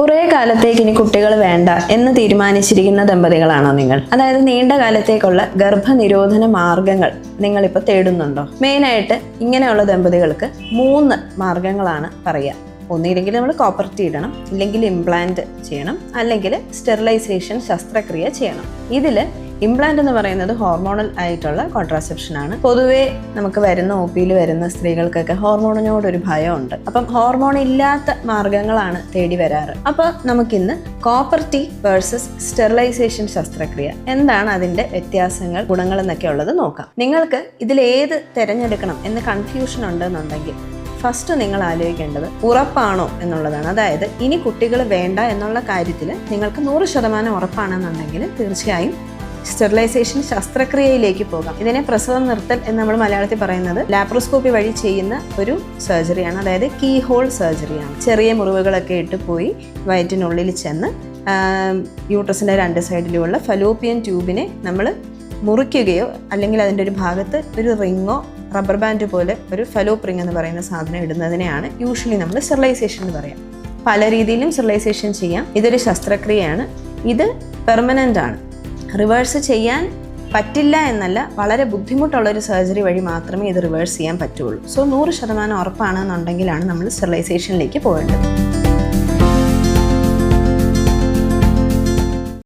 കുറേ കാലത്തേക്ക് ഇനി കുട്ടികൾ വേണ്ട എന്ന് തീരുമാനിച്ചിരിക്കുന്ന ദമ്പതികളാണോ നിങ്ങൾ? അതായത് നീണ്ട കാലത്തേക്കുള്ള ഗർഭനിരോധന മാർഗങ്ങൾ നിങ്ങളിപ്പോൾ തേടുന്നുണ്ടോ? മെയിനായിട്ട് ഇങ്ങനെയുള്ള ദമ്പതികൾക്ക് 3 മാർഗങ്ങളാണ് പറയുക. ഒന്നില്ലെങ്കിൽ നമ്മൾ കോപ്പർ ടീ ഇടണം, ഇല്ലെങ്കിൽ ഇംപ്ലാന്റ് ചെയ്യണം, അല്ലെങ്കിൽ സ്റ്റെറിലൈസേഷൻ ശസ്ത്രക്രിയ ചെയ്യണം. ഇതിൽ ഇംപ്ലാന്റ് എന്ന് പറയുന്നത് ഹോർമോണൽ ആയിട്ടുള്ള കോൺട്രാസെപ്ഷൻ ആണ്. പൊതുവേ നമുക്ക് വരുന്ന OP-യിൽ വരുന്ന സ്ത്രീകൾക്കൊക്കെ ഹോർമോണിനോടൊരു ഭയമുണ്ട്. അപ്പം ഹോർമോൺ ഇല്ലാത്ത മാർഗങ്ങളാണ് തേടി വരാറ്. അപ്പോൾ നമുക്കിന്ന് കോപ്പർ ടീ വേഴ്സസ് സ്റ്റെറിലൈസേഷൻ ശസ്ത്രക്രിയ, എന്താണ് അതിൻ്റെ വ്യത്യാസങ്ങൾ, ഗുണങ്ങൾ എന്നൊക്കെ ഉള്ളത് നോക്കാം. നിങ്ങൾക്ക് ഇതിലേത് തിരഞ്ഞെടുക്കണം എന്ന് കൺഫ്യൂഷൻ ഉണ്ടെന്നുണ്ടെങ്കിൽ ഫസ്റ്റ് നിങ്ങൾ ആലോചിക്കേണ്ടത് ഉറപ്പാണോ എന്നുള്ളതാണ്. അതായത് ഇനി കുട്ടികൾ വേണ്ട എന്നുള്ള കാര്യത്തിൽ നിങ്ങൾക്ക് 100% ഉറപ്പാണെന്നുണ്ടെങ്കിൽ തീർച്ചയായും സ്റ്റെറിലൈസേഷൻ ശസ്ത്രക്രിയയിലേക്ക് പോകാം. ഇതിനെ പ്രസവം നിർത്തൽ എന്ന് നമ്മൾ മലയാളത്തിൽ പറയുന്നത് ലാപ്രോസ്കോപ്പി വഴി ചെയ്യുന്ന ഒരു സർജറിയാണ്. അതായത് കീ ഹോൾ സർജറിയാണ്. ചെറിയ മുറിവുകളൊക്കെ ഇട്ട് പോയി വയറ്റിനുള്ളിൽ ചെന്ന് യൂട്രസിൻ്റെ 2 സൈഡിലുമുള്ള ഫലോപ്പിയൻ ട്യൂബിനെ നമ്മൾ മുറിക്കുകയോ അല്ലെങ്കിൽ അതിൻ്റെ ഒരു ഭാഗത്ത് ഒരു റിങ്ങോ റബ്ബർ ബാൻഡ് പോലെ ഒരു ഫലോപ്പ് റിങ് എന്ന് പറയുന്ന സാധനം ഇടുന്നതിനെയാണ് യൂഷ്വലി നമ്മൾ സ്റ്റെറിലൈസേഷൻ എന്ന് പറയാം. പല രീതിയിലും സ്റ്റെറിലൈസേഷൻ ചെയ്യാം. ഇതൊരു ശസ്ത്രക്രിയയാണ്. ഇത് പെർമനൻ്റ് ആണ്. റിവേഴ്സ് ചെയ്യാൻ പറ്റില്ല എന്നല്ല, വളരെ ബുദ്ധിമുട്ടുള്ളൊരു സർജറി വഴി മാത്രമേ ഇത് റിവേഴ്സ് ചെയ്യാൻ പറ്റുള്ളൂ. സോ 100% ഉറപ്പാണെന്നുണ്ടെങ്കിലാണ് നമ്മൾ സ്റ്റെറിലൈസേഷനിലേക്ക് പോകേണ്ടത്.